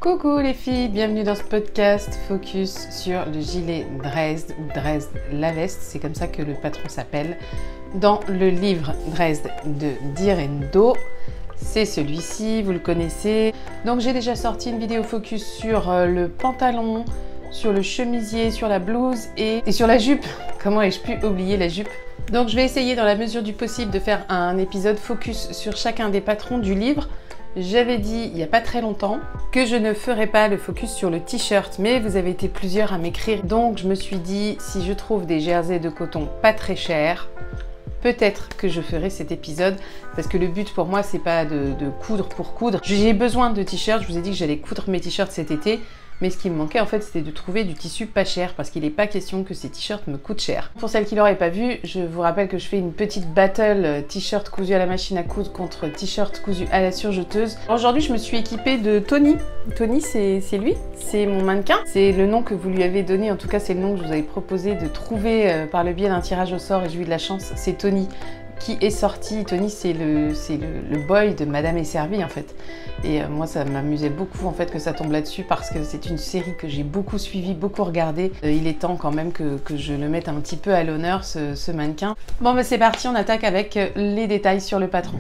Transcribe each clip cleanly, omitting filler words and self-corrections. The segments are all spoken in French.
Coucou les filles, bienvenue dans ce podcast focus sur le gilet Dresde ou Dresde la veste, c'est comme ça que le patron s'appelle dans le livre Dresde de Direndo. C'est celui-ci, vous le connaissez. Donc j'ai déjà sorti une vidéo focus sur le pantalon, sur le chemisier, sur la blouse et sur la jupe. Comment ai-je pu oublier la jupe? Donc je vais essayer dans la mesure du possible de faire un épisode focus sur chacun des patrons du livre. J'avais dit il n'y a pas très longtemps que je ne ferais pas le focus sur le t-shirt, mais vous avez été plusieurs à m'écrire. Donc je me suis dit, si je trouve des jerseys de coton pas très chers, peut-être que je ferai cet épisode, parce que le but pour moi, c'est pas de coudre pour coudre. J'ai besoin de t-shirts, je vous ai dit que j'allais coudre mes t-shirts cet été, mais ce qui me manquait en fait, c'était de trouver du tissu pas cher, parce qu'il n'est pas question que ces t-shirts me coûtent cher. Pour celles qui l'auraient pas vu, je vous rappelle que je fais une petite battle t-shirt cousu à la machine à coudre contre t-shirt cousu à la surjeteuse. Aujourd'hui, je me suis équipée de Tony. Tony, c'est lui, c'est mon mannequin. C'est le nom que vous lui avez donné, en tout cas c'est le nom que je vous avais proposé de trouver par le biais d'un tirage au sort, et j'ai eu de la chance, c'est Tony qui est sorti. Tony, c'est le boy de Madame est servie en fait. Et moi, ça m'amusait beaucoup en fait que ça tombe là-dessus, parce que c'est une série que j'ai beaucoup suivie, beaucoup regardée. Il est temps quand même que je le mette un petit peu à l'honneur, ce mannequin. Bon, bah c'est parti, on attaque avec les détails sur le patron.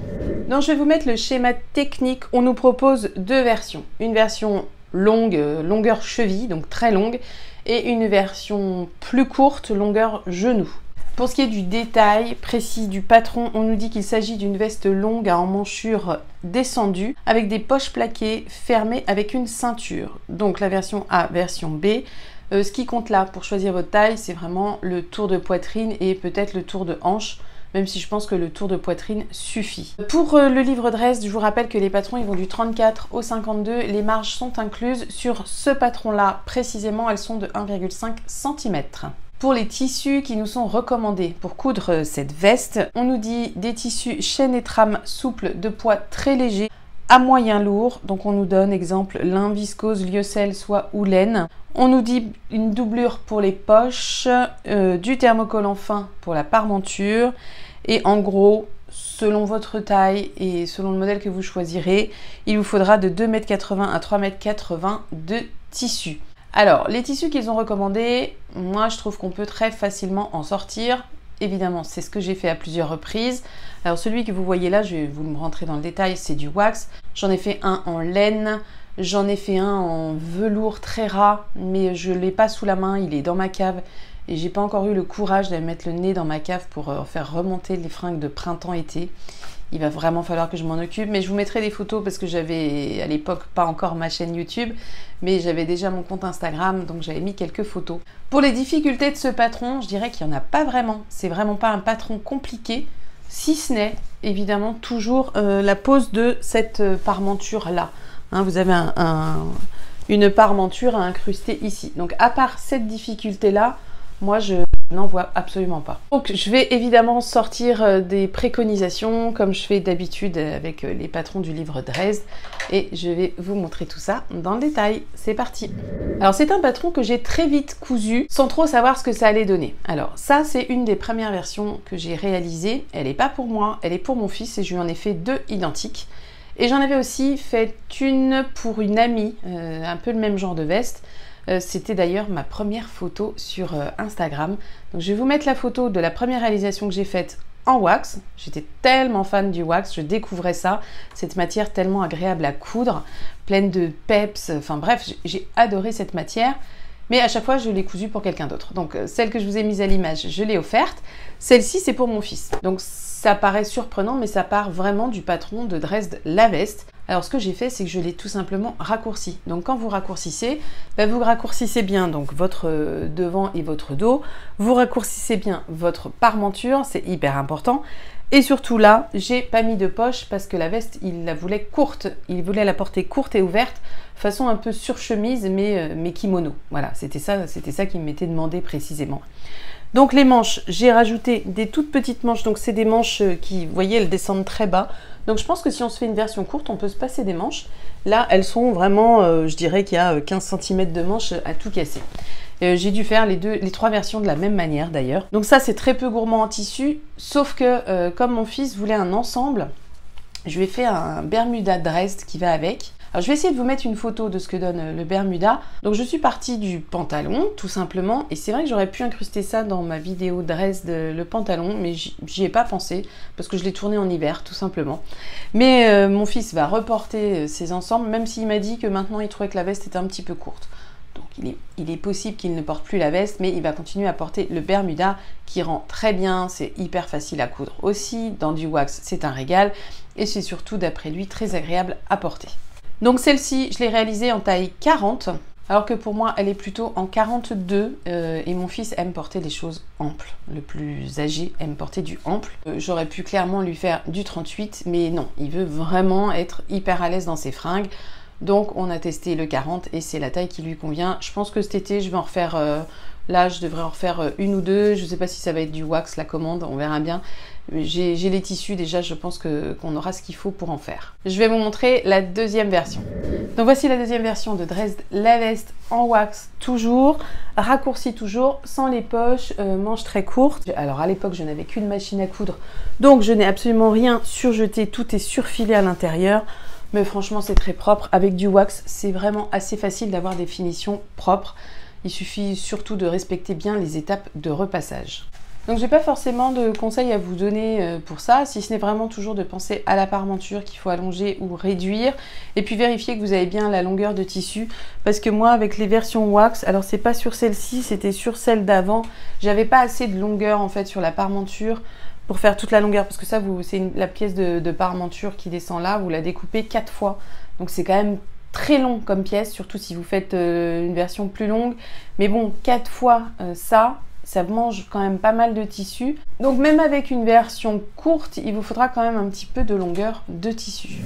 Donc, je vais vous mettre le schéma technique. On nous propose deux versions. Une version longue, longueur cheville, donc très longue, et une version plus courte, longueur genou. Pour ce qui est du détail précis du patron, on nous dit qu'il s'agit d'une veste longue à emmanchure descendue avec des poches plaquées fermées avec une ceinture. Donc la version A, version B. Ce qui compte là pour choisir votre taille, c'est vraiment le tour de poitrine et peut-être le tour de hanche, même si je pense que le tour de poitrine suffit. Pour le livre Dresde, je vous rappelle que les patrons ils vont du 34 au 52. Les marges sont incluses. Sur ce patron-là, précisément, elles sont de 1,5 cm. Pour les tissus qui nous sont recommandés pour coudre cette veste, on nous dit des tissus chaîne et trame souple de poids très léger à moyen lourd. Donc on nous donne exemple lin, viscose, lyocell, soie ou laine. On nous dit une doublure pour les poches, du thermocollant fin pour la parmenture. Et en gros, selon votre taille et selon le modèle que vous choisirez, il vous faudra de 2,80 m à 3,80 m de tissu. Alors, les tissus qu'ils ont recommandés, moi je trouve qu'on peut très facilement en sortir. Évidemment, c'est ce que j'ai fait à plusieurs reprises. Alors celui que vous voyez là, je vais vous le rentrer dans le détail, c'est du wax. J'en ai fait un en laine, j'en ai fait un en velours très ras, mais je ne l'ai pas sous la main, il est dans ma cave. Et j'ai pas encore eu le courage d'aller mettre le nez dans ma cave pour faire remonter les fringues de printemps-été. Il va vraiment falloir que je m'en occupe, mais je vous mettrai des photos parce que j'avais à l'époque pas encore ma chaîne YouTube, mais j'avais déjà mon compte Instagram, donc j'avais mis quelques photos. Pour les difficultés de ce patron, je dirais qu'il n'y en a pas vraiment. C'est vraiment pas un patron compliqué, si ce n'est évidemment toujours la pose de cette parmenture là. Hein, vous avez une parmenture à incruster ici. Donc à part cette difficulté là, moi je n'en vois absolument pas. Donc je vais évidemment sortir des préconisations comme je fais d'habitude avec les patrons du livre Dresde, et je vais vous montrer tout ça dans le détail. C'est parti. Alors c'est un patron que j'ai très vite cousu sans trop savoir ce que ça allait donner. Alors ça, c'est une des premières versions que j'ai réalisées. Elle n'est pas pour moi, elle est pour mon fils, et je lui en ai fait deux identiques. Et j'en avais aussi fait une pour une amie, un peu le même genre de veste. C'était d'ailleurs ma première photo sur Instagram. Donc je vais vous mettre la photo de la première réalisation que j'ai faite en wax. J'étais tellement fan du wax, je découvrais ça, cette matière tellement agréable à coudre, pleine de peps, enfin bref, j'ai adoré cette matière. Mais à chaque fois, je l'ai cousue pour quelqu'un d'autre. Donc celle que je vous ai mise à l'image, je l'ai offerte. Celle-ci, c'est pour mon fils. Donc ça paraît surprenant, mais ça part vraiment du patron de Dresde la veste. Alors ce que j'ai fait, c'est que je l'ai tout simplement raccourci. Donc quand vous raccourcissez, vous raccourcissez bien donc votre devant et votre dos. Vous raccourcissez bien votre parmenture, c'est hyper important. Et surtout là, j'ai pas mis de poche parce que la veste, il la voulait courte. Il voulait la porter courte et ouverte, façon un peu surchemise, mais kimono. Voilà, c'était ça qu'il m'était demandé précisément. Donc les manches, j'ai rajouté des toutes petites manches. Donc c'est des manches qui, vous voyez, elles descendent très bas. Donc je pense que si on se fait une version courte, on peut se passer des manches. Là, elles sont vraiment, je dirais qu'il y a 15 cm de manches à tout casser. J'ai dû faire les trois versions de la même manière d'ailleurs. Donc ça, c'est très peu gourmand en tissu, sauf que comme mon fils voulait un ensemble, je lui ai fait un Bermuda Dresde qui va avec. Alors je vais essayer de vous mettre une photo de ce que donne le Bermuda. Donc je suis partie du pantalon tout simplement, et c'est vrai que j'aurais pu incruster ça dans ma vidéo Dresde, le pantalon, mais j'y ai pas pensé parce que je l'ai tourné en hiver tout simplement. Mais mon fils va reporter ses ensembles, même s'il m'a dit que maintenant il trouvait que la veste était un petit peu courte. Donc il est possible qu'il ne porte plus la veste, mais il va continuer à porter le Bermuda qui rend très bien, c'est hyper facile à coudre aussi, dans du wax c'est un régal, et c'est surtout d'après lui très agréable à porter. Donc celle-ci, je l'ai réalisée en taille 40, alors que pour moi elle est plutôt en 42, et mon fils aime porter des choses amples, le plus âgé aime porter du ample. J'aurais pu clairement lui faire du 38, mais non, il veut vraiment être hyper à l'aise dans ses fringues. Donc on a testé le 40 et c'est la taille qui lui convient. Je pense que cet été je vais en refaire, là je devrais en refaire une ou deux. Je ne sais pas si ça va être du wax la commande, on verra bien. J'ai les tissus déjà, je pense qu'on aura ce qu'il faut pour en faire. Je vais vous montrer la deuxième version. Donc voici la deuxième version de Dresde la veste en wax toujours, raccourci toujours, sans les poches, manches très courtes. Alors à l'époque je n'avais qu'une machine à coudre, donc je n'ai absolument rien surjeté, tout est surfilé à l'intérieur. Mais franchement, c'est très propre. Avec du wax, c'est vraiment assez facile d'avoir des finitions propres. Il suffit surtout de respecter bien les étapes de repassage. Donc, j'ai pas forcément de conseils à vous donner pour ça, si ce n'est vraiment toujours de penser à la parmenture qu'il faut allonger ou réduire. Et puis, vérifier que vous avez bien la longueur de tissu. Parce que moi, avec les versions wax, alors c'est pas sur celle-ci, c'était sur celle d'avant, j'avais pas assez de longueur en fait sur la parmenture pour faire toute la longueur, parce que ça, c'est la pièce de parmenture qui descend là, vous la découpez 4 fois. Donc c'est quand même très long comme pièce, surtout si vous faites une version plus longue. Mais bon, 4 fois ça mange quand même pas mal de tissu. Donc même avec une version courte, il vous faudra quand même un petit peu de longueur de tissu.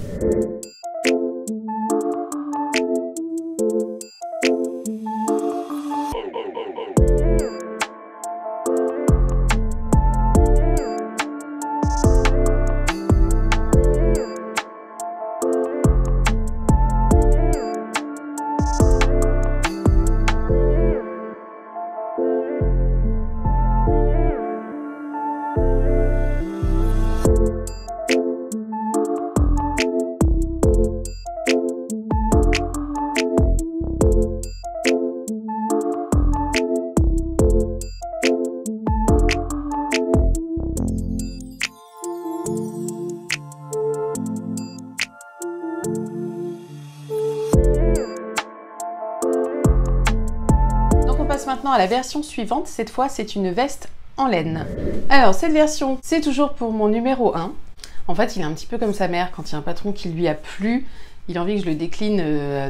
Maintenant à la version suivante, cette fois c'est une veste en laine. Alors cette version, c'est toujours pour mon numéro 1. En fait il est un petit peu comme sa mère, quand il y a un patron qui lui a plu, il a envie que je le décline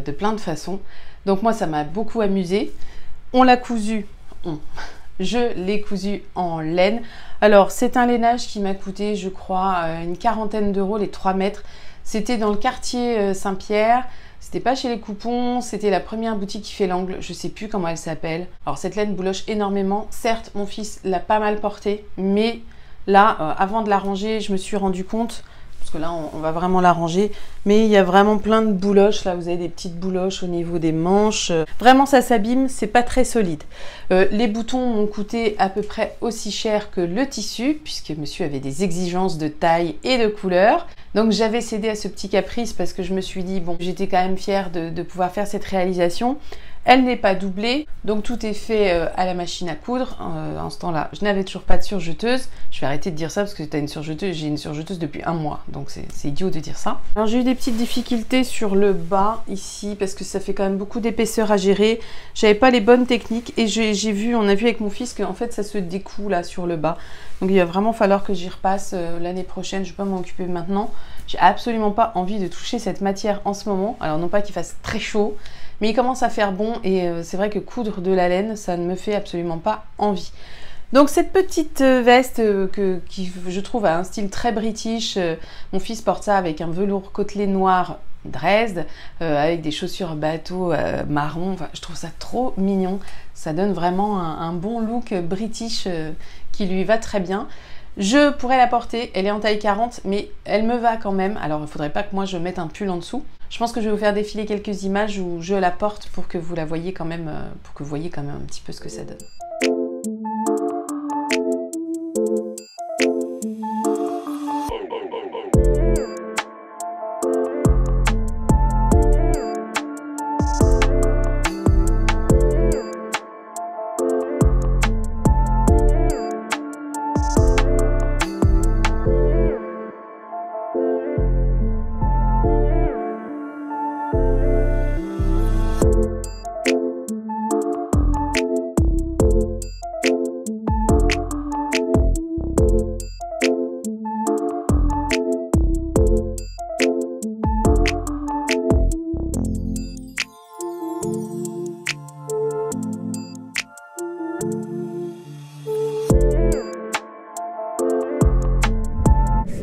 de plein de façons. Donc moi ça m'a beaucoup amusé. On l'a cousu, je l'ai cousu en laine. Alors c'est un lainage qui m'a coûté je crois une quarantaine d'euros les 3 mètres. C'était dans le quartier Saint-Pierre. C'était pas chez les Coupons, c'était la première boutique qui fait l'angle, je sais plus comment elle s'appelle. Alors cette laine bouloche énormément, certes mon fils l'a pas mal portée, mais là, avant de la ranger, je me suis rendu compte, parce que là on va vraiment la ranger, mais il y a vraiment plein de bouloches, là vous avez des petites bouloches au niveau des manches. Vraiment ça s'abîme, c'est pas très solide. Les boutons m'ont coûté à peu près aussi cher que le tissu, puisque monsieur avait des exigences de taille et de couleur. Donc j'avais cédé à ce petit caprice parce que je me suis dit, bon, j'étais quand même fière de pouvoir faire cette réalisation. Elle n'est pas doublée, donc tout est fait à la machine à coudre. En ce temps-là, je n'avais toujours pas de surjeteuse. Je vais arrêter de dire ça parce que tu as une surjeteuse. J'ai une surjeteuse depuis 1 mois, donc c'est idiot de dire ça. Alors j'ai eu des petites difficultés sur le bas ici parce que ça fait quand même beaucoup d'épaisseur à gérer. J'avais pas les bonnes techniques et on a vu avec mon fils qu'en fait ça se découle là sur le bas. Donc il va vraiment falloir que j'y repasse l'année prochaine. Je ne vais pas m'en occuper maintenant. J'ai absolument pas envie de toucher cette matière en ce moment. Alors non pas qu'il fasse très chaud, mais il commence à faire bon et c'est vrai que coudre de la laine, ça ne me fait absolument pas envie. Donc cette petite veste qui je trouve a un style très british, mon fils porte ça avec un velours côtelé noir Dresde, avec des chaussures bateau marron, enfin, je trouve ça trop mignon, ça donne vraiment un bon look british qui lui va très bien. Je pourrais la porter, elle est en taille 40, mais elle me va quand même. Alors, il ne faudrait pas que moi je mette un pull en dessous. Je pense que je vais vous faire défiler quelques images où je la porte pour que vous la voyez quand même, pour que vous voyez quand même un petit peu ce que ça donne.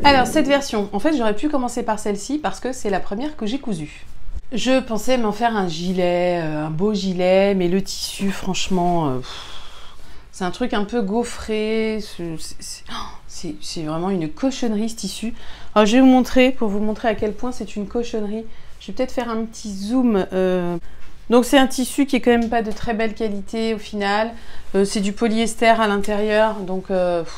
Alors cette version, en fait j'aurais pu commencer par celle-ci parce que c'est la première que j'ai cousue. Je pensais m'en faire un gilet, un beau gilet, mais le tissu franchement, c'est un truc un peu gaufré, c'est vraiment une cochonnerie ce tissu. Alors je vais vous montrer, pour vous montrer à quel point c'est une cochonnerie. Je vais peut-être faire un petit zoom. Donc c'est un tissu qui est quand même pas de très belle qualité au final. C'est du polyester à l'intérieur, donc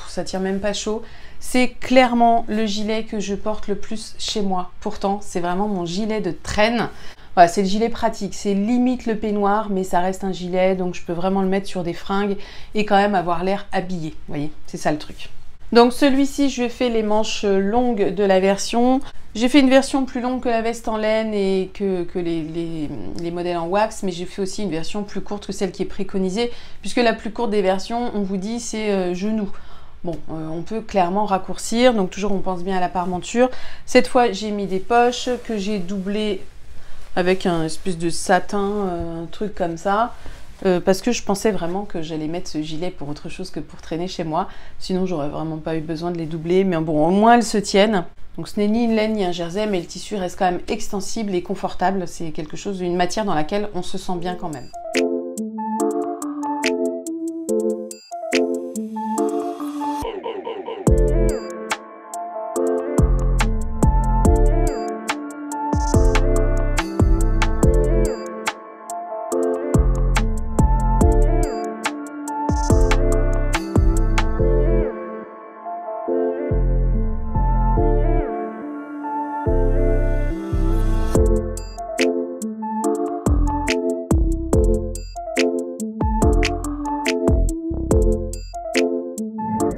ça tire même pas chaud. C'est clairement le gilet que je porte le plus chez moi. Pourtant, c'est vraiment mon gilet de traîne. Voilà, c'est le gilet pratique. C'est limite le peignoir, mais ça reste un gilet, donc je peux vraiment le mettre sur des fringues et quand même avoir l'air habillé. Vous voyez, c'est ça le truc. Donc celui-ci, je fais les manches longues de la version. J'ai fait une version plus longue que la veste en laine et que les modèles en wax, mais j'ai fait aussi une version plus courte que celle qui est préconisée, puisque la plus courte des versions, on vous dit, c'est genou. Bon, on peut clairement raccourcir, donc toujours on pense bien à la parmenture. Cette fois, j'ai mis des poches que j'ai doublées avec un espèce de satin, un truc comme ça, parce que je pensais vraiment que j'allais mettre ce gilet pour autre chose que pour traîner chez moi. Sinon, j'aurais vraiment pas eu besoin de les doubler, mais bon, au moins elles se tiennent. Donc ce n'est ni une laine ni un jersey, mais le tissu reste quand même extensible et confortable. C'est quelque chose, une matière dans laquelle on se sent bien quand même.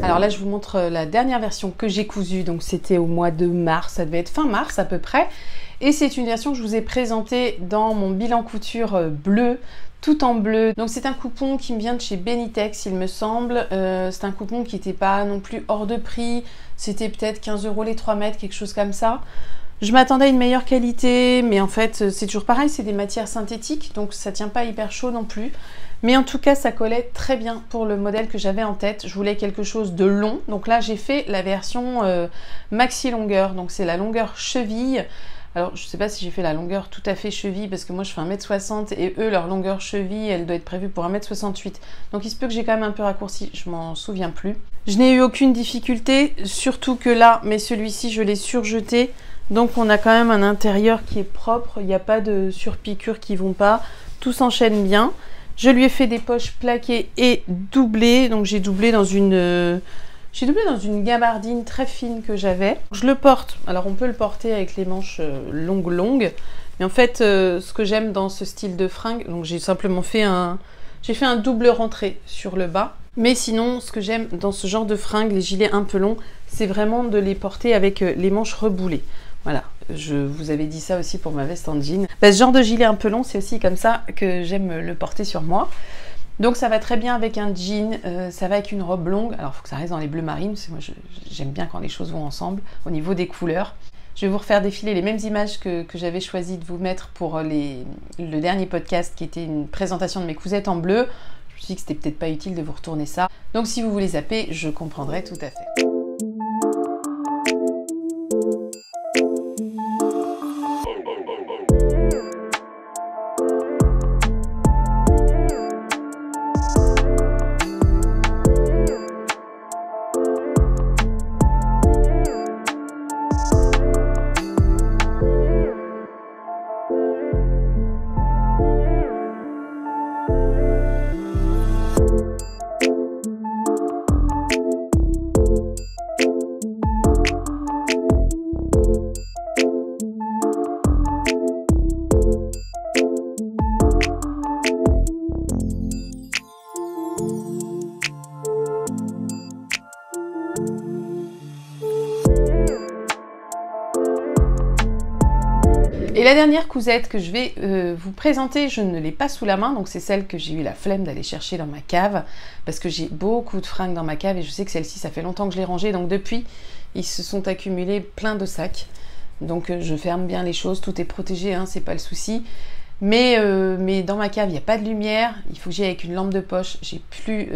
Alors là, je vous montre la dernière version que j'ai cousue, donc c'était au mois de mars, ça devait être fin mars à peu près. Et c'est une version que je vous ai présentée dans mon bilan couture bleu, tout en bleu. Donc c'est un coupon qui me vient de chez Benitex, il me semble. C'est un coupon qui n'était pas non plus hors de prix, c'était peut-être 15 € les 3 mètres, quelque chose comme ça. Je m'attendais à une meilleure qualité, mais en fait c'est toujours pareil, c'est des matières synthétiques, donc ça tient pas hyper chaud non plus. Mais en tout cas, ça collait très bien pour le modèle que j'avais en tête. Je voulais quelque chose de long. Donc là, j'ai fait la version maxi longueur. Donc c'est la longueur cheville. Alors, je ne sais pas si j'ai fait la longueur tout à fait cheville, parce que moi, je fais 1m60 et eux, leur longueur cheville, elle doit être prévue pour 1m68. Donc il se peut que j'ai quand même un peu raccourci. Je m'en souviens plus. Je n'ai eu aucune difficulté, surtout que là, mais celui-ci, je l'ai surjeté. Donc on a quand même un intérieur qui est propre. Il n'y a pas de surpiqûres qui vont pas. Tout s'enchaîne bien. Je lui ai fait des poches plaquées et doublées. Donc j'ai doublé dans une gabardine très fine que j'avais. Je le porte. Alors on peut le porter avec les manches longues. Mais en fait, ce que j'aime dans ce style de fringue, donc j'ai simplement fait un double rentré sur le bas. Mais sinon, ce que j'aime dans ce genre de fringues, les gilets un peu longs, c'est vraiment de les porter avec les manches reboulées. Voilà, je vous avais dit ça aussi pour ma veste en jean. Ce genre de gilet un peu long, c'est aussi comme ça que j'aime le porter sur moi. Donc ça va très bien avec un jean, ça va avec une robe longue. Alors il faut que ça reste dans les bleus marines, parce que moi j'aime bien quand les choses vont ensemble au niveau des couleurs. Je vais vous refaire défiler les mêmes images que j'avais choisi de vous mettre pour le dernier podcast qui était une présentation de mes cousettes en bleu. Je me suis dit que c'était peut-être pas utile de vous retourner ça. Donc si vous voulez zapper, je comprendrai tout à fait. Et la dernière cousette que je vais vous présenter, je ne l'ai pas sous la main, donc c'est celle que j'ai eu la flemme d'aller chercher dans ma cave, parce que j'ai beaucoup de fringues dans ma cave et je sais que celle-ci, ça fait longtemps que je l'ai rangée, donc depuis, ils se sont accumulés plein de sacs. Donc je ferme bien les choses, tout est protégé, hein, c'est pas le souci. Mais dans ma cave, il n'y a pas de lumière. Il faut que j'y aille avec une lampe de poche. J'ai plus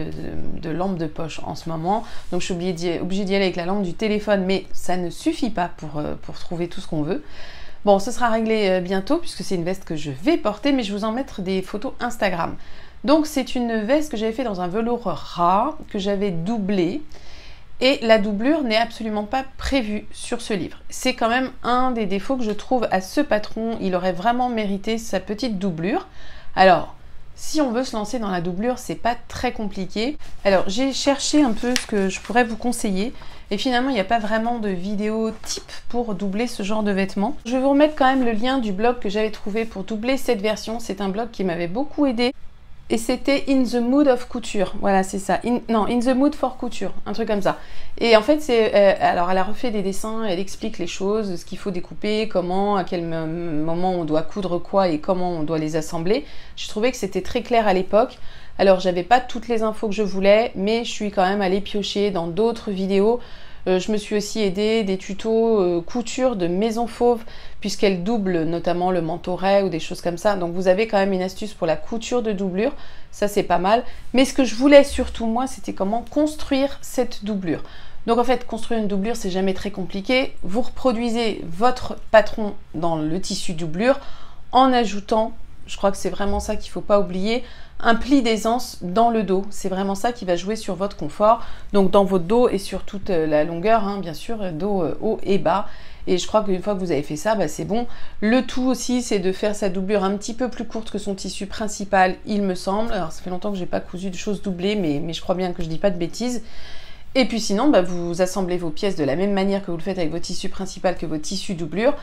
de lampe de poche en ce moment. Donc, je suis obligée d'y aller avec la lampe du téléphone. Mais ça ne suffit pas pour trouver tout ce qu'on veut. Bon, ce sera réglé bientôt puisque c'est une veste que je vais porter. Mais je vais vous en mettre des photos Instagram. Donc, c'est une veste que j'avais fait dans un velours ras que j'avais doublé. Et la doublure n'est absolument pas prévue sur ce livre. C'est quand même un des défauts que je trouve à ce patron. Il aurait vraiment mérité sa petite doublure. Alors, si on veut se lancer dans la doublure, c'est pas très compliqué. Alors, j'ai cherché un peu ce que je pourrais vous conseiller. Et finalement, il n'y a pas vraiment de vidéo type pour doubler ce genre de vêtements. Je vais vous remettre quand même le lien du blog que j'avais trouvé pour doubler cette version. C'est un blog qui m'avait beaucoup aidé. Et c'était In the Mood of Couture. Voilà, c'est ça. In the Mood for Couture. Un truc comme ça. Et en fait, alors, elle a refait des dessins, elle explique les choses, ce qu'il faut découper, comment, à quel moment on doit coudre quoi et comment on doit les assembler. Je trouvais que c'était très clair à l'époque. Alors, j'avais pas toutes les infos que je voulais, mais je suis quand même allée piocher dans d'autres vidéos. Je me suis aussi aidée des tutos couture de Maison Fauve, puisqu'elle double notamment le manteau raie ou des choses comme ça. Donc vous avez quand même une astuce pour la couture de doublure, ça c'est pas mal. Mais ce que je voulais surtout moi, c'était comment construire cette doublure. Donc en fait, construire une doublure, c'est jamais très compliqué. Vous reproduisez votre patron dans le tissu doublure en ajoutant, je crois que c'est vraiment ça qu'il ne faut pas oublier, un pli d'aisance dans le dos. C'est vraiment ça qui va jouer sur votre confort. Donc dans votre dos et sur toute la longueur, hein, bien sûr, dos haut et bas. Et je crois qu'une fois que vous avez fait ça, bah, c'est bon. Le tout aussi, c'est de faire sa doublure un petit peu plus courte que son tissu principal, il me semble. Alors ça fait longtemps que je n'ai pas cousu de choses doublées, mais je crois bien que je ne dis pas de bêtises. Et puis sinon, bah, vous assemblez vos pièces de la même manière que vous le faites avec votre tissu principal que votre tissu doublure.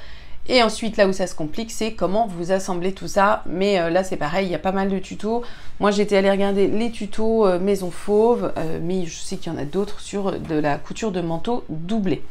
Et ensuite, là où ça se complique, c'est comment vous assemblez tout ça. Mais là, c'est pareil, il y a pas mal de tutos. Moi, j'étais allée regarder les tutos Maison Fauve, mais je sais qu'il y en a d'autres sur de la couture de manteau doublé.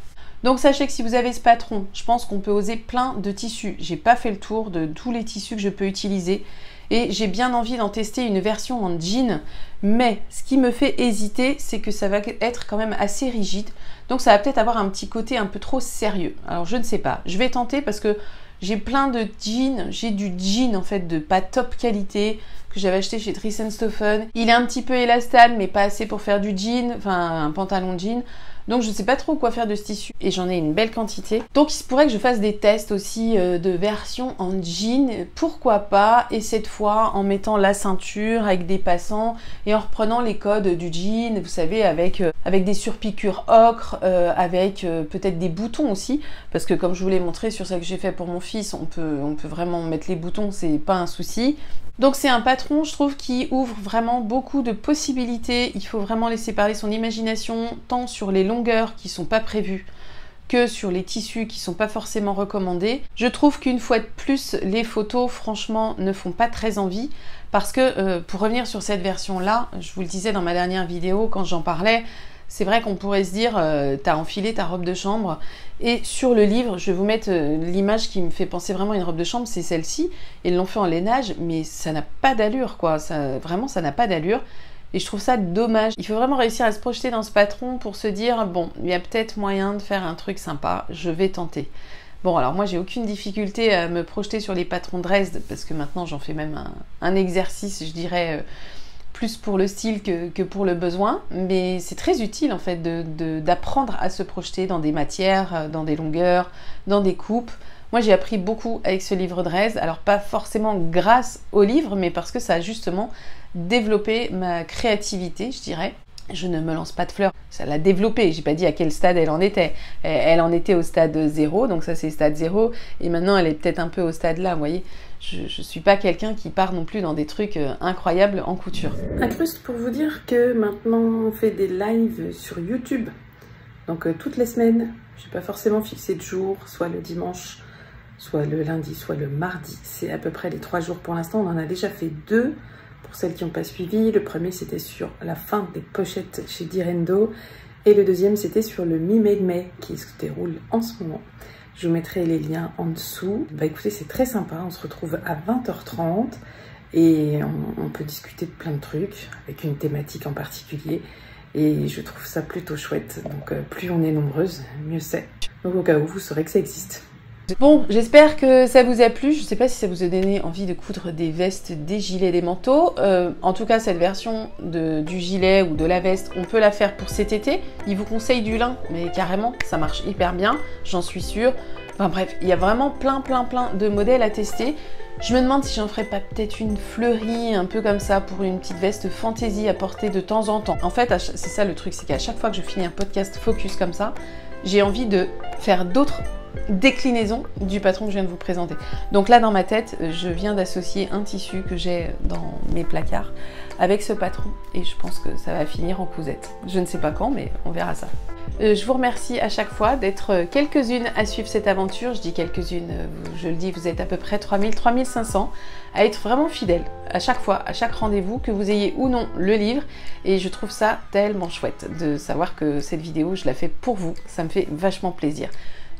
Donc, sachez que si vous avez ce patron, je pense qu'on peut oser plein de tissus. J'ai pas fait le tour de tous les tissus que je peux utiliser. Et j'ai bien envie d'en tester une version en jean. Mais ce qui me fait hésiter, c'est que ça va être quand même assez rigide. Donc ça va peut-être avoir un petit côté un peu trop sérieux. Alors je ne sais pas. Je vais tenter parce que j'ai plein de jeans. J'ai du jean en fait de pas top qualité que j'avais acheté chez Tris & Stoffen. Il est un petit peu élastane mais pas assez pour faire du jean. Enfin un pantalon jean. Donc je ne sais pas trop quoi faire de ce tissu et j'en ai une belle quantité. Donc il se pourrait que je fasse des tests aussi de version en jean, pourquoi pas, et cette fois en mettant la ceinture avec des passants et en reprenant les codes du jean, vous savez, avec des surpiqûres ocre, avec peut-être des boutons aussi, parce que comme je vous l'ai montré sur celle que j'ai fait pour mon fils, on peut vraiment mettre les boutons, c'est pas un souci. Donc c'est un patron, je trouve, qui ouvre vraiment beaucoup de possibilités. Il faut vraiment laisser parler son imagination, tant sur les longueurs qui ne sont pas prévues que sur les tissus qui ne sont pas forcément recommandés. Je trouve qu'une fois de plus, les photos, franchement, ne font pas très envie. Parce que, pour revenir sur cette version-là, je vous le disais dans ma dernière vidéo, quand j'en parlais, c'est vrai qu'on pourrait se dire, t'as enfilé ta robe de chambre. Et sur le livre, je vais vous mettre l'image qui me fait penser vraiment à une robe de chambre, c'est celle-ci. Ils l'ont fait en lainage, mais ça n'a pas d'allure, quoi. Vraiment, ça n'a pas d'allure. Et je trouve ça dommage. Il faut vraiment réussir à se projeter dans ce patron pour se dire, bon, il y a peut-être moyen de faire un truc sympa, je vais tenter. Bon, alors moi, j'ai aucune difficulté à me projeter sur les patrons Dresde, parce que maintenant, j'en fais même un exercice, je dirais, plus pour le style que pour le besoin. Mais c'est très utile, en fait, d'apprendre à se projeter dans des matières, dans des longueurs, dans des coupes. Moi, j'ai appris beaucoup avec ce livre Dresde. Alors, pas forcément grâce au livre, mais parce que ça a justement développé ma créativité, je dirais. Je ne me lance pas de fleurs, ça l'a développée. J'ai pas dit à quel stade elle en était. Elle en était au stade 0, donc ça c'est stade 0. Et maintenant, elle est peut-être un peu au stade là, vous voyez. Je suis pas quelqu'un qui part non plus dans des trucs incroyables en couture. Incruste pour vous dire que maintenant, on fait des lives sur YouTube. Donc toutes les semaines, je n'ai pas forcément fixé de jour, soit le dimanche, soit le lundi, soit le mardi. C'est à peu près les 3 jours pour l'instant. On en a déjà fait 2 pour celles qui n'ont pas suivi. Le premier, c'était sur la fin des pochettes chez Direndo. Et le deuxième, c'était sur le Mi-Made May qui se déroule en ce moment. Je vous mettrai les liens en dessous. Bah écoutez, c'est très sympa. On se retrouve à 20h30 et on peut discuter de plein de trucs avec une thématique en particulier. Et je trouve ça plutôt chouette. Donc plus on est nombreuses, mieux c'est. Donc au cas où, vous saurez que ça existe. Bon, j'espère que ça vous a plu. Je ne sais pas si ça vous a donné envie de coudre des vestes, des gilets, des manteaux. En tout cas, cette version du gilet ou de la veste, on peut la faire pour cet été. Il vous conseille du lin, mais carrément, ça marche hyper bien, j'en suis sûre. Enfin bref, il y a vraiment plein de modèles à tester. Je me demande si j'en ferais pas peut-être une fleurie, un peu comme ça, pour une petite veste fantaisie à porter de temps en temps. En fait, c'est ça le truc, c'est qu'à chaque fois que je finis un podcast focus comme ça, j'ai envie de faire d'autres déclinaison du patron que je viens de vous présenter. Donc là dans ma tête, je viens d'associer un tissu que j'ai dans mes placards avec ce patron et je pense que ça va finir en cousette. Je ne sais pas quand, mais on verra ça. Je vous remercie à chaque fois d'être quelques-unes à suivre cette aventure. Je dis quelques-unes, je le dis, vous êtes à peu près 3000, 3500 à être vraiment fidèles à chaque fois, à chaque rendez-vous, que vous ayez ou non le livre. Et je trouve ça tellement chouette de savoir que cette vidéo, je la fais pour vous. Ça me fait vachement plaisir.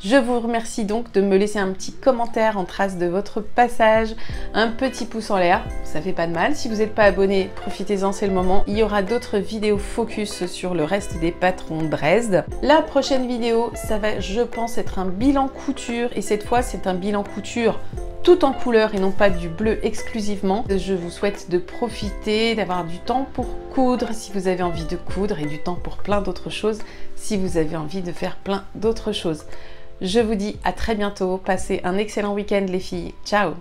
Je vous remercie donc de me laisser un petit commentaire en trace de votre passage, un petit pouce en l'air, ça fait pas de mal. Si vous n'êtes pas abonné, profitez-en, c'est le moment. Il y aura d'autres vidéos focus sur le reste des patrons Dresde. La prochaine vidéo, ça va, je pense, être un bilan couture et cette fois, c'est un bilan couture tout en couleur et non pas du bleu exclusivement. Je vous souhaite de profiter, d'avoir du temps pour coudre si vous avez envie de coudre et du temps pour plein d'autres choses si vous avez envie de faire plein d'autres choses. Je vous dis à très bientôt, passez un excellent week-end les filles, ciao!